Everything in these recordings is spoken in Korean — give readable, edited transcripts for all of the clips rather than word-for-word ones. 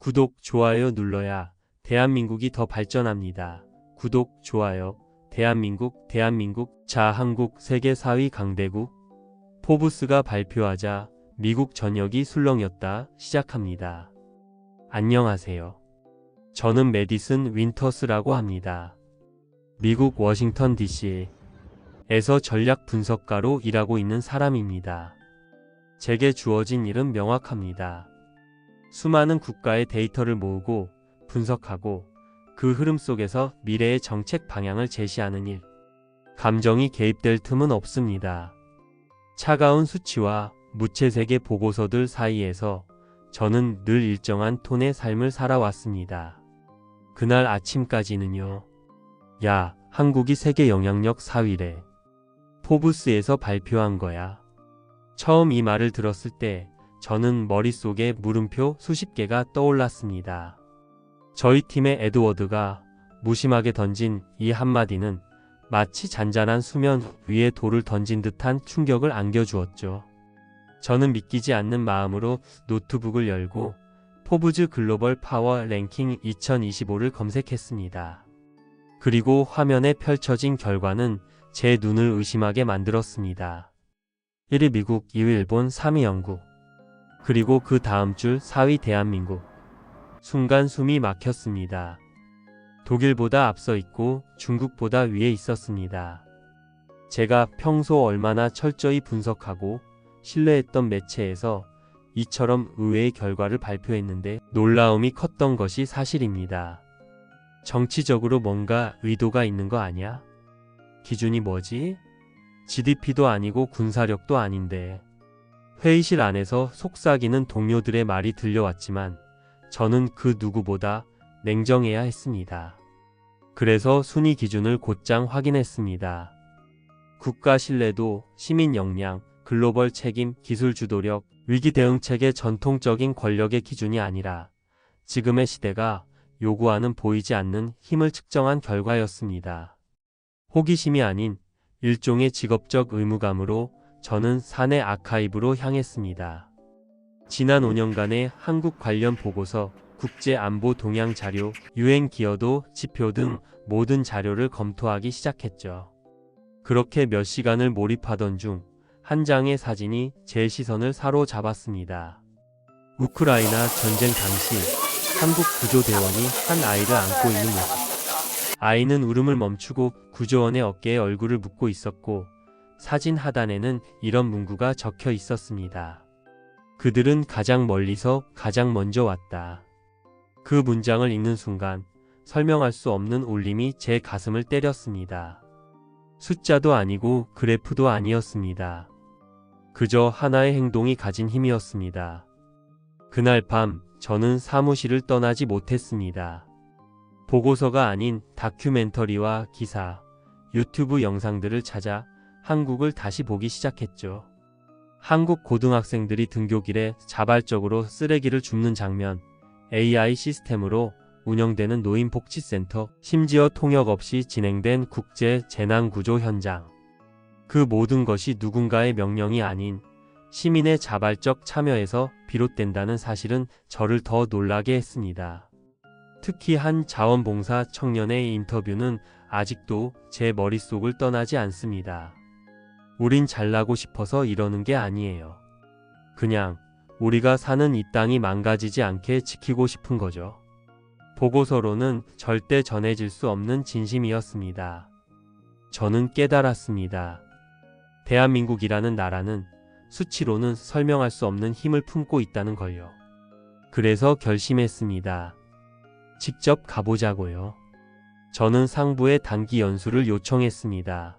구독, 좋아요 눌러야 대한민국이 더 발전합니다. 구독, 좋아요. 대한민국. 자, 한국 세계 4위 강대국. 포브스가 발표하자 미국 전역이 술렁였다 시작합니다. 안녕하세요. 저는 매디슨 윈터스라고 합니다. 미국 워싱턴 DC에서 전략 분석가로 일하고 있는 사람입니다. 제게 주어진 일은 명확합니다. 수많은 국가의 데이터를 모으고 분석하고 그 흐름 속에서 미래의 정책 방향을 제시하는 일. 감정이 개입될 틈은 없습니다. 차가운 수치와 무채색의 보고서들 사이에서 저는 늘 일정한 톤의 삶을 살아왔습니다. 그날 아침까지는요. 야, 한국이 세계 영향력 4위래. 포브스에서 발표한 거야. 처음 이 말을 들었을 때 저는 머릿속에 물음표 수십 개가 떠올랐습니다. 저희 팀의 에드워드가 무심하게 던진 이 한마디는 마치 잔잔한 수면 위에 돌을 던진 듯한 충격을 안겨주었죠. 저는 믿기지 않는 마음으로 노트북을 열고 포브즈 글로벌 파워 랭킹 2025를 검색했습니다. 그리고 화면에 펼쳐진 결과는 제 눈을 의심하게 만들었습니다. 1위 미국, 2위 일본, 3위 영국. 그리고 그 다음 줄 4위 대한민국. 순간 숨이 막혔습니다. 독일보다 앞서 있고 중국보다 위에 있었습니다. 제가 평소 얼마나 철저히 분석하고 신뢰했던 매체에서 이처럼 의외의 결과를 발표했는데 놀라움이 컸던 것이 사실입니다. 정치적으로 뭔가 의도가 있는 거 아니야? 기준이 뭐지? GDP도 아니고 군사력도 아닌데. 회의실 안에서 속삭이는 동료들의 말이 들려왔지만 저는 그 누구보다 냉정해야 했습니다. 그래서 순위 기준을 곧장 확인했습니다. 국가 신뢰도, 시민 역량, 글로벌 책임, 기술 주도력, 위기 대응책의 전통적인 권력의 기준이 아니라 지금의 시대가 요구하는 보이지 않는 힘을 측정한 결과였습니다. 호기심이 아닌 일종의 직업적 의무감으로 저는 사내 아카이브로 향했습니다. 지난 5년간의 한국 관련 보고서, 국제 안보 동향 자료, 유엔 기여도 지표 등 모든 자료를 검토하기 시작했죠. 그렇게 몇 시간을 몰입하던 중 한 장의 사진이 제 시선을 사로잡았습니다. 우크라이나 전쟁 당시 한국 구조대원이 한 아이를 안고 있는 모습. 아이는 울음을 멈추고 구조원의 어깨에 얼굴을 묻고 있었고 사진 하단에는 이런 문구가 적혀 있었습니다. 그들은 가장 멀리서 가장 먼저 왔다. 그 문장을 읽는 순간 설명할 수 없는 울림이 제 가슴을 때렸습니다. 숫자도 아니고 그래프도 아니었습니다. 그저 하나의 행동이 가진 힘이었습니다. 그날 밤 저는 사무실을 떠나지 못했습니다. 보고서가 아닌 다큐멘터리와 기사, 유튜브 영상들을 찾아 한국을 다시 보기 시작했죠. 한국 고등학생들이 등교길에 자발적으로 쓰레기를 줍는 장면, AI 시스템으로 운영되는 노인복지센터, 심지어 통역 없이 진행된 국제 재난구조 현장. 그 모든 것이 누군가의 명령이 아닌 시민의 자발적 참여에서 비롯된다는 사실은 저를 더 놀라게 했습니다. 특히 한 자원봉사 청년의 인터뷰는 아직도 제 머릿속을 떠나지 않습니다. 우린 잘나고 싶어서 이러는 게 아니에요. 그냥 우리가 사는 이 땅이 망가지지 않게 지키고 싶은 거죠. 보고서로는 절대 전해질 수 없는 진심이었습니다. 저는 깨달았습니다. 대한민국이라는 나라는 수치로는 설명할 수 없는 힘을 품고 있다는 걸요. 그래서 결심했습니다. 직접 가보자고요. 저는 상부에 단기 연수를 요청했습니다.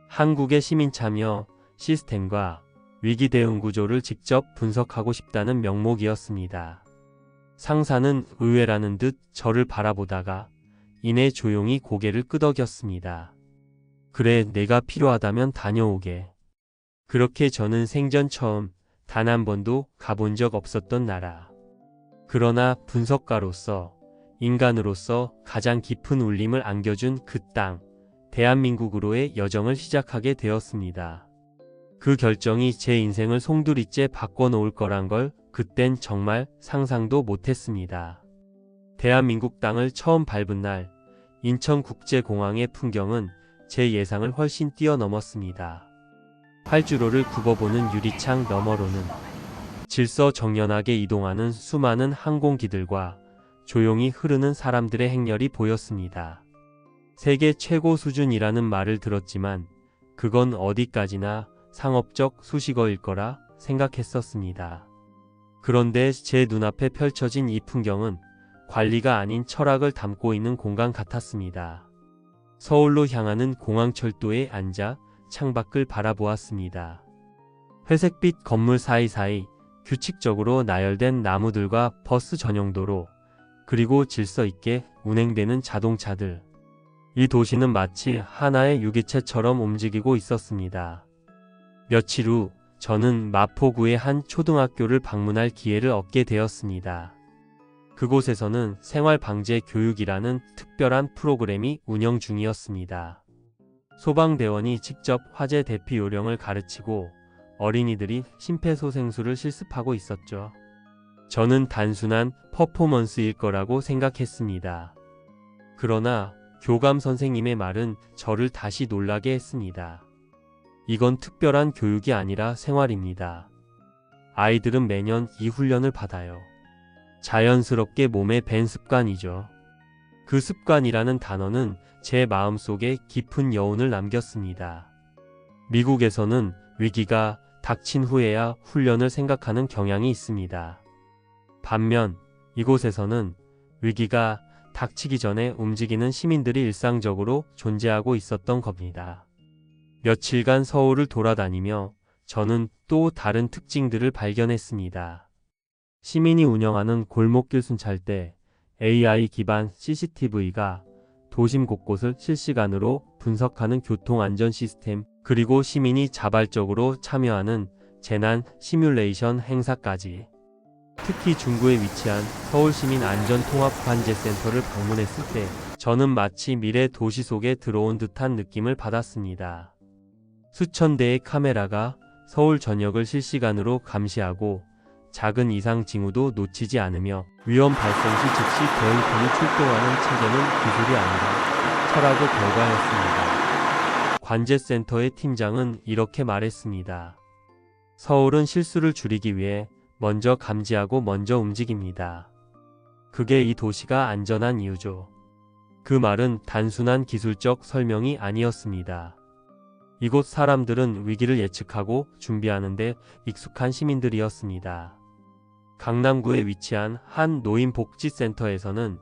한국의 시민 참여 시스템과 위기 대응 구조를 직접 분석하고 싶다는 명목이었습니다. 상사는 의외라는 듯 저를 바라보다가 이내 조용히 고개를 끄덕였습니다. 그래, 내가 필요하다면 다녀오게. 그렇게 저는 생전 처음 단 한 번도 가본 적 없었던 나라. 그러나 분석가로서, 인간으로서 가장 깊은 울림을 안겨준 그 땅, 대한민국으로의 여정을 시작하게 되었습니다. 그 결정이 제 인생을 송두리째 바꿔놓을 거란 걸 그땐 정말 상상도 못했습니다. 대한민국 땅을 처음 밟은 날 인천국제공항의 풍경은 제 예상을 훨씬 뛰어넘었습니다. 활주로를 굽어보는 유리창 너머로는 질서정연하게 이동하는 수많은 항공기들과 조용히 흐르는 사람들의 행렬이 보였습니다. 세계 최고 수준이라는 말을 들었지만 그건 어디까지나 상업적 수식어일 거라 생각했었습니다. 그런데 제 눈앞에 펼쳐진 이 풍경은 관리가 아닌 철학을 담고 있는 공간 같았습니다. 서울로 향하는 공항철도에 앉아 창밖을 바라보았습니다. 회색빛 건물 사이사이 규칙적으로 나열된 나무들과 버스 전용 도로, 그리고 질서 있게 운행되는 자동차들. 이 도시는 마치 하나의 유기체처럼 움직이고 있었습니다. 며칠 후 저는 마포구의 한 초등학교를 방문할 기회를 얻게 되었습니다. 그곳에서는 생활방재 교육이라는 특별한 프로그램이 운영 중이었습니다. 소방대원이 직접 화재 대피 요령을 가르치고 어린이들이 심폐소생술을 실습하고 있었죠. 저는 단순한 퍼포먼스일 거라고 생각했습니다. 그러나 교감 선생님의 말은 저를 다시 놀라게 했습니다. 이건 특별한 교육이 아니라 생활입니다. 아이들은 매년 이 훈련을 받아요. 자연스럽게 몸에 밴 습관이죠. 그 습관이라는 단어는 제 마음속에 깊은 여운을 남겼습니다. 미국에서는 위기가 닥친 후에야 훈련을 생각하는 경향이 있습니다. 반면 이곳에서는 위기가 닥치기 전에 움직이는 시민들이 일상적으로 존재하고 있었던 겁니다. 며칠간 서울을 돌아다니며 저는 또 다른 특징들을 발견했습니다. 시민이 운영하는 골목길 순찰대, AI 기반 CCTV가 도심 곳곳을 실시간으로 분석하는 교통안전 시스템, 그리고 시민이 자발적으로 참여하는 재난 시뮬레이션 행사까지. 특히 중구에 위치한 서울시민안전통합관제센터를 방문했을 때 저는 마치 미래 도시 속에 들어온 듯한 느낌을 받았습니다. 수천 대의 카메라가 서울 전역을 실시간으로 감시하고 작은 이상 징후도 놓치지 않으며 위험 발생 시 즉시 대응팀이 출동하는 체계는 기술이 아니라 철학의 결과였습니다. 관제센터의 팀장은 이렇게 말했습니다. 서울은 실수를 줄이기 위해 먼저 감지하고 먼저 움직입니다. 그게 이 도시가 안전한 이유죠. 그 말은 단순한 기술적 설명이 아니었습니다. 이곳 사람들은 위기를 예측하고 준비하는데 익숙한 시민들이었습니다. 강남구에 위치한 한 노인복지센터에서는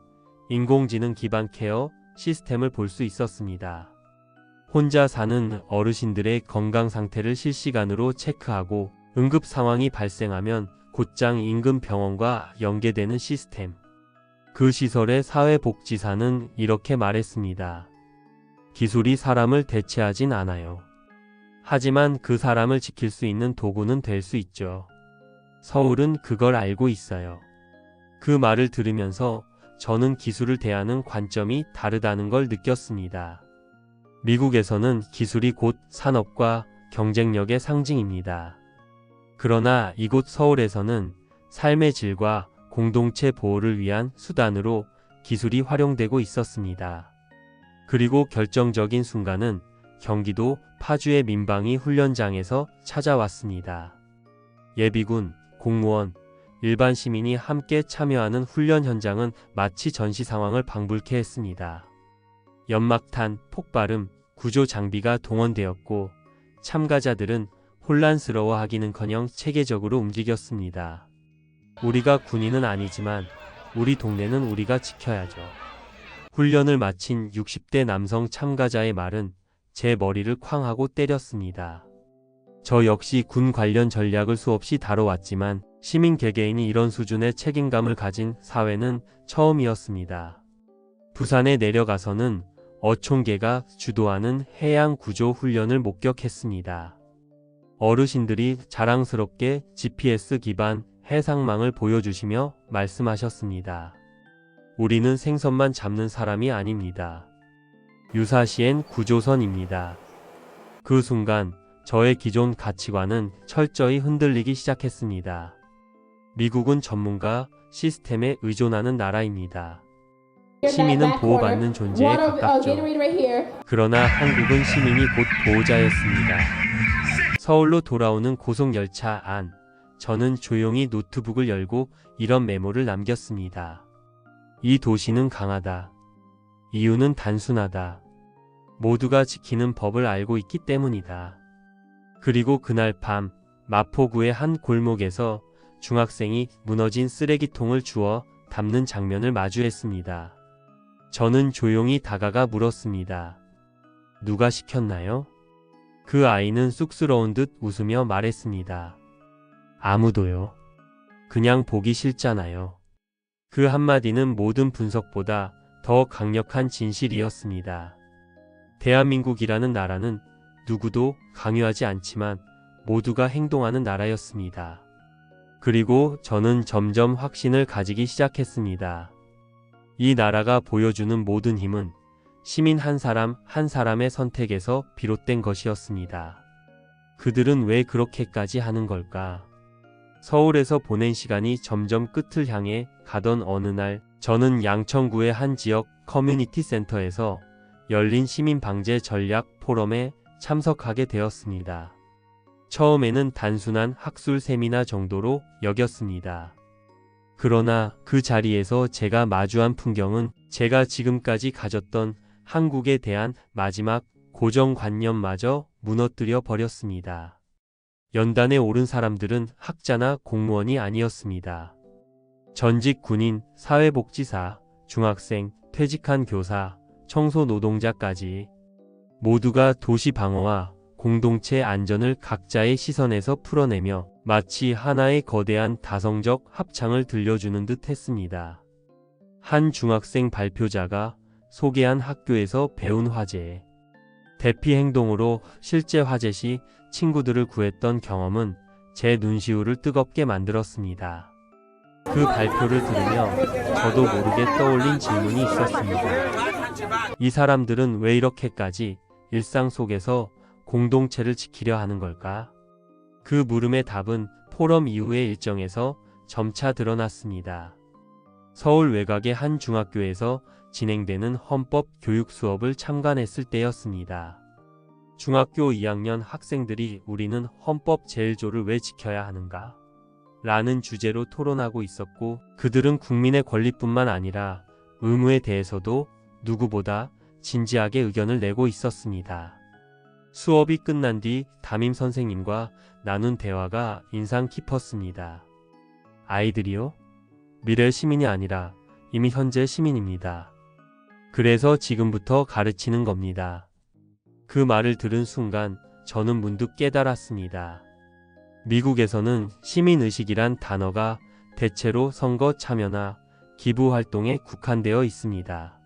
인공지능 기반 케어 시스템을 볼 수 있었습니다. 혼자 사는 어르신들의 건강 상태를 실시간으로 체크하고 응급 상황이 발생하면 곧장 인근 병원과 연계되는 시스템. 그 시설의 사회복지사는 이렇게 말했습니다. 기술이 사람을 대체하진 않아요. 하지만 그 사람을 지킬 수 있는 도구는 될 수 있죠. 서울은 그걸 알고 있어요. 그 말을 들으면서 저는 기술을 대하는 관점이 다르다는 걸 느꼈습니다. 미국에서는 기술이 곧 산업과 경쟁력의 상징입니다. 그러나 이곳 서울에서는 삶의 질과 공동체 보호를 위한 수단으로 기술이 활용되고 있었습니다. 그리고 결정적인 순간은 경기도 파주의 민방위 훈련장에서 찾아왔습니다. 예비군, 공무원, 일반 시민이 함께 참여하는 훈련 현장은 마치 전시 상황을 방불케 했습니다. 연막탄, 폭발음, 구조 장비가 동원되었고 참가자들은 혼란스러워하기는커녕 체계적으로 움직였습니다. 우리가 군인은 아니지만 우리 동네는 우리가 지켜야죠. 훈련을 마친 60대 남성 참가자의 말은 제 머리를 쾅 하고 때렸습니다. 저 역시 군 관련 전략을 수없이 다뤄왔지만 시민 개개인이 이런 수준의 책임감을 가진 사회는 처음이었습니다. 부산에 내려가서는 어촌계가 주도하는 해양 구조 훈련을 목격했습니다. 어르신들이 자랑스럽게 GPS 기반 해상망을 보여주시며 말씀하셨습니다. 우리는 생선만 잡는 사람이 아닙니다. 유사시엔 구조선입니다. 그 순간 저의 기존 가치관은 철저히 흔들리기 시작했습니다. 미국은 전문가 시스템에 의존하는 나라입니다. 시민은 보호받는 존재에 가깝죠. 그러나 한국은 시민이 곧 보호자였습니다. 서울로 돌아오는 고속열차 안, 저는 조용히 노트북을 열고 이런 메모를 남겼습니다. 이 도시는 강하다. 이유는 단순하다. 모두가 지키는 법을 알고 있기 때문이다. 그리고 그날 밤 마포구의 한 골목에서 중학생이 무너진 쓰레기통을 주워 담는 장면을 마주했습니다. 저는 조용히 다가가 물었습니다. 누가 시켰나요? 그 아이는 쑥스러운 듯 웃으며 말했습니다. 아무도요. 그냥 보기 싫잖아요. 그 한마디는 모든 분석보다 더 강력한 진실이었습니다. 대한민국이라는 나라는 누구도 강요하지 않지만 모두가 행동하는 나라였습니다. 그리고 저는 점점 확신을 가지기 시작했습니다. 이 나라가 보여주는 모든 힘은 시민 한 사람 한 사람의 선택에서 비롯된 것이었습니다. 그들은 왜 그렇게까지 하는 걸까? 서울에서 보낸 시간이 점점 끝을 향해 가던 어느 날, 저는 양천구의 한 지역 커뮤니티 센터에서 열린 시민 방제 전략 포럼에 참석하게 되었습니다. 처음에는 단순한 학술 세미나 정도로 여겼습니다. 그러나 그 자리에서 제가 마주한 풍경은 제가 지금까지 가졌던 한국에 대한 마지막 고정관념마저 무너뜨려 버렸습니다. 연단에 오른 사람들은 학자나 공무원이 아니었습니다. 전직 군인, 사회복지사, 중학생, 퇴직한 교사, 청소노동자까지 모두가 도시 방어와 공동체 안전을 각자의 시선에서 풀어내며 마치 하나의 거대한 다성적 합창을 들려주는 듯 했습니다. 한 중학생 발표자가 소개한 학교에서 배운 화제, 대피 행동으로 실제 화재 시 친구들을 구했던 경험은 제 눈시울을 뜨겁게 만들었습니다. 그 발표를 들으며 저도 모르게 떠올린 질문이 있었습니다. 이 사람들은 왜 이렇게까지 일상 속에서 공동체를 지키려 하는 걸까? 그 물음의 답은 포럼 이후의 일정에서 점차 드러났습니다. 서울 외곽의 한 중학교에서 진행되는 헌법 교육 수업을 참관했을 때였습니다. 중학교 2학년 학생들이 우리는 헌법 제1조를 왜 지켜야 하는가? 라는 주제로 토론하고 있었고, 그들은 국민의 권리뿐만 아니라 의무에 대해서도 누구보다 진지하게 의견을 내고 있었습니다. 수업이 끝난 뒤 담임 선생님과 나눈 대화가 인상 깊었습니다. 아이들이요? 미래 시민이 아니라 이미 현재 시민입니다. 그래서 지금부터 가르치는 겁니다. 그 말을 들은 순간 저는 문득 깨달았습니다. 미국에서는 시민의식이란 단어가 대체로 선거 참여나 기부 활동에 국한되어 있습니다.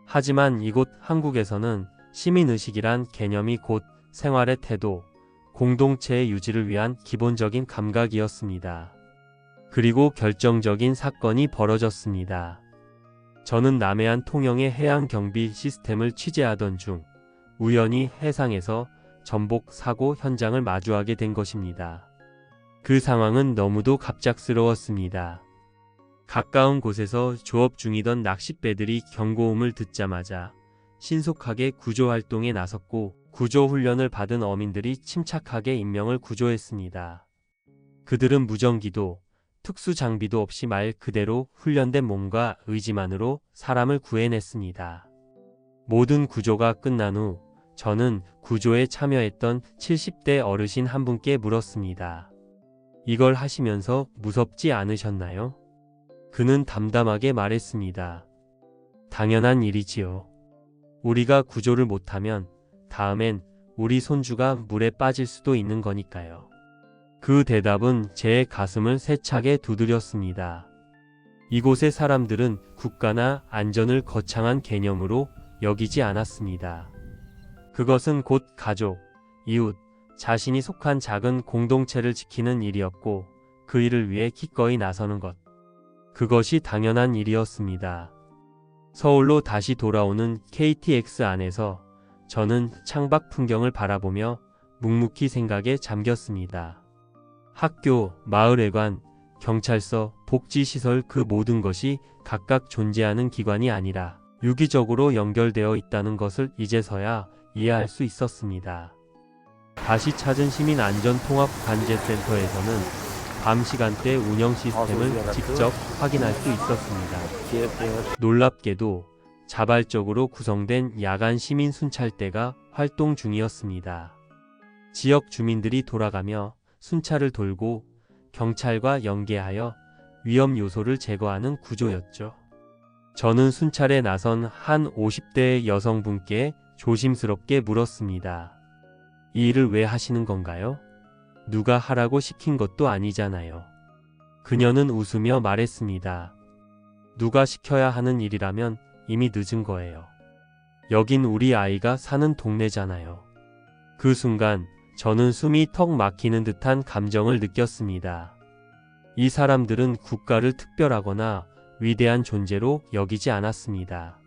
하지만 이곳 한국에서는 시민의식이란 개념이 곧 생활의 태도, 공동체의 유지를 위한 기본적인 감각이었습니다. 그리고 결정적인 사건이 벌어졌습니다. 저는 남해안 통영의 해양 경비 시스템을 취재하던 중 우연히 해상에서 전복 사고 현장을 마주하게 된 것입니다. 그 상황은 너무도 갑작스러웠습니다. 가까운 곳에서 조업 중이던 낚싯배들이 경고음을 듣자마자 신속하게 구조활동에 나섰고, 구조훈련을 받은 어민들이 침착하게 인명을 구조했습니다. 그들은 무전기도 특수장비도 없이 말 그대로 훈련된 몸과 의지만으로 사람을 구해냈습니다. 모든 구조가 끝난 후 저는 구조에 참여했던 70대 어르신 한 분께 물었습니다. 이걸 하시면서 무섭지 않으셨나요? 그는 담담하게 말했습니다. 당연한 일이지요. 우리가 구조를 못하면 다음엔 우리 손주가 물에 빠질 수도 있는 거니까요. 그 대답은 제 가슴을 세차게 두드렸습니다. 이곳의 사람들은 국가나 안전을 거창한 개념으로 여기지 않았습니다. 그것은 곧 가족, 이웃, 자신이 속한 작은 공동체를 지키는 일이었고, 그 일을 위해 기꺼이 나서는 것. 그것이 당연한 일이었습니다. 서울로 다시 돌아오는 KTX 안에서 저는 창밖 풍경을 바라보며 묵묵히 생각에 잠겼습니다. 학교, 마을회관, 경찰서, 복지시설 그 모든 것이 각각 존재하는 기관이 아니라 유기적으로 연결되어 있다는 것을 이제서야 이해할 수 있었습니다. 다시 찾은 시민안전통합관제센터에서는 밤 시간대 운영 시스템을 직접 확인할 수 있었습니다. 놀랍게도 자발적으로 구성된 야간 시민 순찰대가 활동 중이었습니다. 지역 주민들이 돌아가며 순찰을 돌고 경찰과 연계하여 위험 요소를 제거하는 구조였죠. 저는 순찰에 나선 한 50대의 여성분께 조심스럽게 물었습니다. 이 일을 왜 하시는 건가요? 누가 하라고 시킨 것도 아니잖아요. 그녀는 웃으며 말했습니다. 누가 시켜야 하는 일이라면 이미 늦은 거예요. 여긴 우리 아이가 사는 동네잖아요. 그 순간 저는 숨이 턱 막히는 듯한 감정을 느꼈습니다. 이 사람들은 국가를 특별하거나 위대한 존재로 여기지 않았습니다.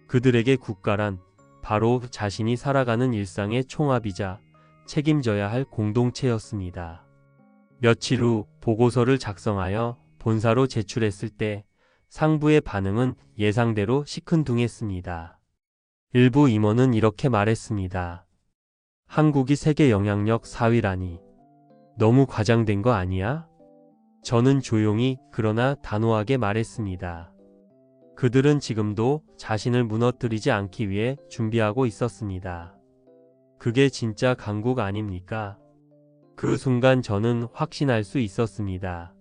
그들에게 국가란 바로 자신이 살아가는 일상의 총합이자 책임져야 할 공동체였습니다. 며칠 후 보고서를 작성하여 본사로 제출했을 때 상부의 반응은 예상대로 시큰둥했습니다. 일부 임원은 이렇게 말했습니다. 한국이 세계 영향력 4위라니. 너무 과장된 거 아니야? 저는 조용히 그러나 단호하게 말했습니다. 그들은 지금도 자신을 무너뜨리지 않기 위해 준비하고 있었습니다. 그게 진짜 강국 아닙니까? 그 순간 저는 확신할 수 있었습니다.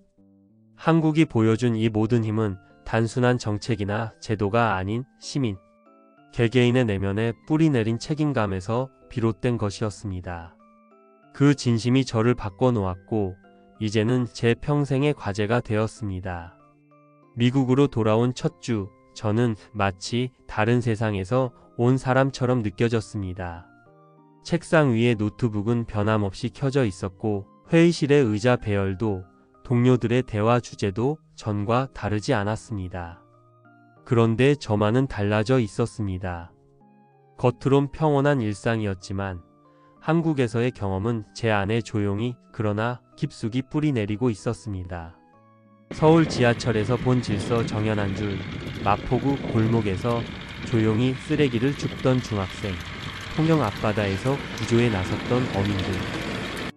한국이 보여준 이 모든 힘은 단순한 정책이나 제도가 아닌 시민, 개개인의 내면에 뿌리내린 책임감에서 비롯된 것이었습니다. 그 진심이 저를 바꿔놓았고 이제는 제 평생의 과제가 되었습니다. 미국으로 돌아온 첫 주, 저는 마치 다른 세상에서 온 사람처럼 느껴졌습니다. 책상 위에 노트북은 변함없이 켜져 있었고 회의실의 의자 배열도 동료들의 대화 주제도 전과 다르지 않았습니다. 그런데 저만은 달라져 있었습니다. 겉으론 평온한 일상이었지만 한국에서의 경험은 제 안에 조용히 그러나 깊숙이 뿌리내리고 있었습니다. 서울 지하철에서 본 질서 정연한 줄, 마포구 골목에서 조용히 쓰레기를 줍던 중학생, 통영 앞바다에서 구조에 나섰던 어민들.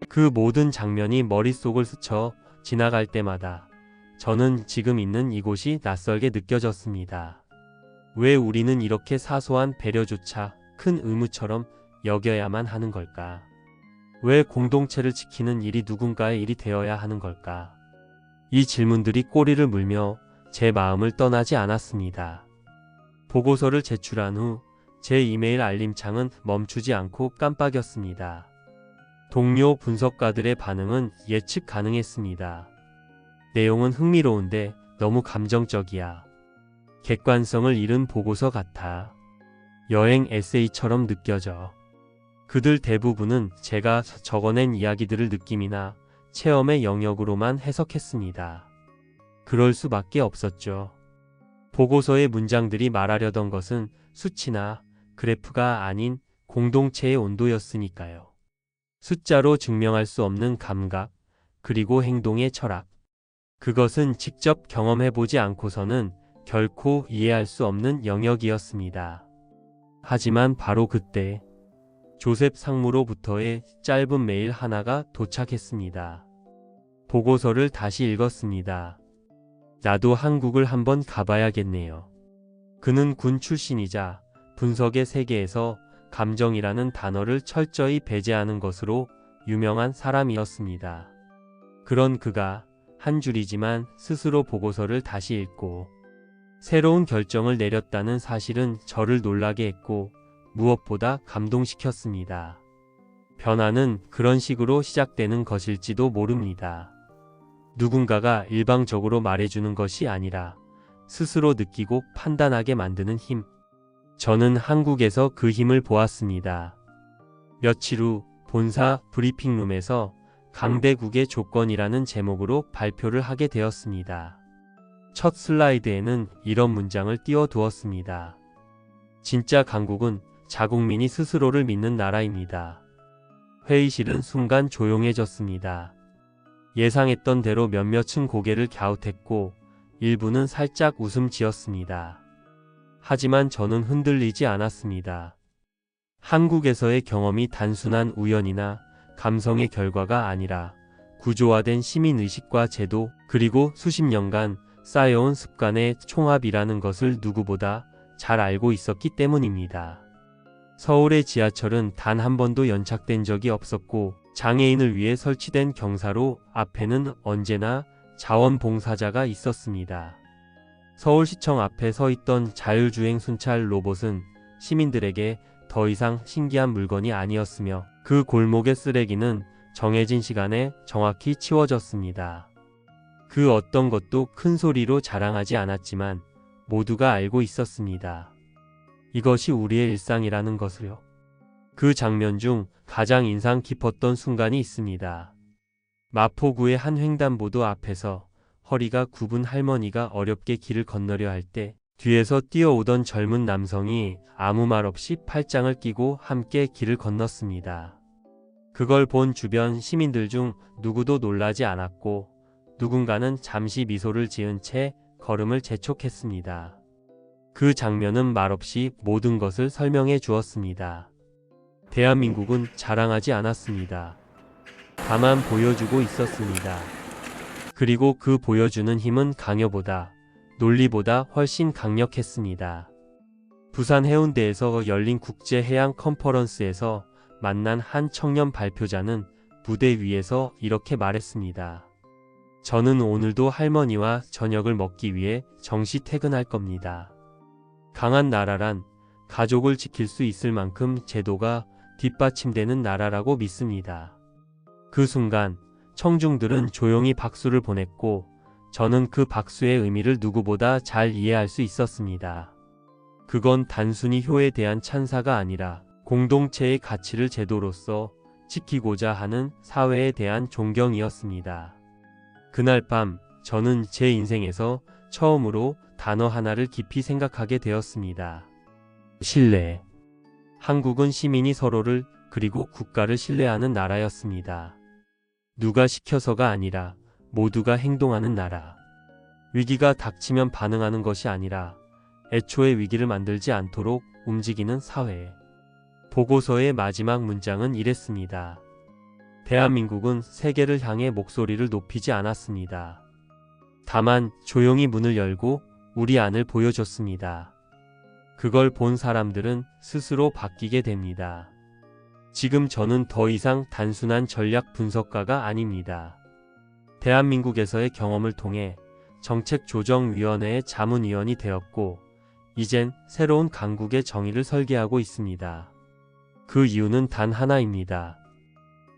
그 모든 장면이 머릿속을 스쳐 지나갈 때마다 저는 지금 있는 이곳이 낯설게 느껴졌습니다. 왜 우리는 이렇게 사소한 배려조차 큰 의무처럼 여겨야만 하는 걸까? 왜 공동체를 지키는 일이 누군가의 일이 되어야 하는 걸까? 이 질문들이 꼬리를 물며 제 마음을 떠나지 않았습니다. 보고서를 제출한 후 제 이메일 알림창은 멈추지 않고 깜빡였습니다. 동료 분석가들의 반응은 예측 가능했습니다. 내용은 흥미로운데 너무 감정적이야. 객관성을 잃은 보고서 같아. 여행 에세이처럼 느껴져. 그들 대부분은 제가 적어낸 이야기들을 느낌이나 체험의 영역으로만 해석했습니다. 그럴 수밖에 없었죠. 보고서의 문장들이 말하려던 것은 수치나 그래프가 아닌 공동체의 온도였으니까요. 숫자로 증명할 수 없는 감각, 그리고 행동의 철학. 그것은 직접 경험해보지 않고서는 결코 이해할 수 없는 영역이었습니다. 하지만 바로 그때 조셉 상무로부터의 짧은 메일 하나가 도착했습니다. 보고서를 다시 읽었습니다. 나도 한국을 한번 가봐야겠네요. 그는 군 출신이자 분석의 세계에서 감정이라는 단어를 철저히 배제하는 것으로 유명한 사람이었습니다. 그런 그가 한 줄이지만 스스로 보고서를 다시 읽고 새로운 결정을 내렸다는 사실은 저를 놀라게 했고 무엇보다 감동시켰습니다. 변화는 그런 식으로 시작되는 것일지도 모릅니다. 누군가가 일방적으로 말해주는 것이 아니라 스스로 느끼고 판단하게 만드는 힘. 저는 한국에서 그 힘을 보았습니다. 며칠 후 본사 브리핑룸에서 강대국의 조건이라는 제목으로 발표를 하게 되었습니다. 첫 슬라이드에는 이런 문장을 띄워두었습니다. 진짜 강국은 자국민이 스스로를 믿는 나라입니다. 회의실은 순간 조용해졌습니다. 예상했던 대로 몇몇은 고개를 갸웃했고 일부는 살짝 웃음 지었습니다. 하지만 저는 흔들리지 않았습니다. 한국에서의 경험이 단순한 우연이나 감성의 결과가 아니라 구조화된 시민의식과 제도 그리고 수십 년간 쌓여온 습관의 총합이라는 것을 누구보다 잘 알고 있었기 때문입니다. 서울의 지하철은 단 한 번도 연착된 적이 없었고 장애인을 위해 설치된 경사로 앞에는 언제나 자원봉사자가 있었습니다. 서울시청 앞에 서 있던 자율주행 순찰 로봇은 시민들에게 더 이상 신기한 물건이 아니었으며 그 골목의 쓰레기는 정해진 시간에 정확히 치워졌습니다. 그 어떤 것도 큰 소리로 자랑하지 않았지만 모두가 알고 있었습니다. 이것이 우리의 일상이라는 것을요. 그 장면 중 가장 인상 깊었던 순간이 있습니다. 마포구의 한 횡단보도 앞에서 허리가 굽은 할머니가 어렵게 길을 건너려 할 때 뒤에서 뛰어오던 젊은 남성이 아무 말 없이 팔짱을 끼고 함께 길을 건넜습니다. 그걸 본 주변 시민들 중 누구도 놀라지 않았고 누군가는 잠시 미소를 지은 채 걸음을 재촉했습니다. 그 장면은 말없이 모든 것을 설명해 주었습니다. 대한민국은 자랑하지 않았습니다. 다만 보여주고 있었습니다. 그리고 그 보여주는 힘은 강요보다, 논리보다 훨씬 강력했습니다. 부산 해운대에서 열린 국제해양 컨퍼런스에서 만난 한 청년 발표자는 무대 위에서 이렇게 말했습니다. 저는 오늘도 할머니와 저녁을 먹기 위해 정시 퇴근할 겁니다. 강한 나라란 가족을 지킬 수 있을 만큼 제도가 뒷받침되는 나라라고 믿습니다. 그 순간 청중들은 조용히 박수를 보냈고 저는 그 박수의 의미를 누구보다 잘 이해할 수 있었습니다. 그건 단순히 효에 대한 찬사가 아니라 공동체의 가치를 제도로서 지키고자 하는 사회에 대한 존경이었습니다. 그날 밤 저는 제 인생에서 처음으로 단어 하나를 깊이 생각하게 되었습니다. 신뢰. 한국은 시민이 서로를 그리고 국가를 신뢰하는 나라였습니다. 누가 시켜서가 아니라 모두가 행동하는 나라. 위기가 닥치면 반응하는 것이 아니라 애초에 위기를 만들지 않도록 움직이는 사회. 보고서의 마지막 문장은 이랬습니다. 대한민국은 세계를 향해 목소리를 높이지 않았습니다. 다만 조용히 문을 열고 우리 안을 보여줬습니다. 그걸 본 사람들은 스스로 바뀌게 됩니다. 지금 저는 더 이상 단순한 전략 분석가가 아닙니다. 대한민국에서의 경험을 통해 정책조정위원회의 자문위원이 되었고 이젠 새로운 강국의 정의를 설계하고 있습니다. 그 이유는 단 하나입니다.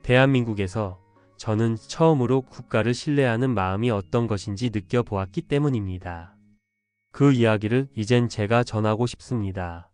대한민국에서 저는 처음으로 국가를 신뢰하는 마음이 어떤 것인지 느껴보았기 때문입니다. 그 이야기를 이젠 제가 전하고 싶습니다.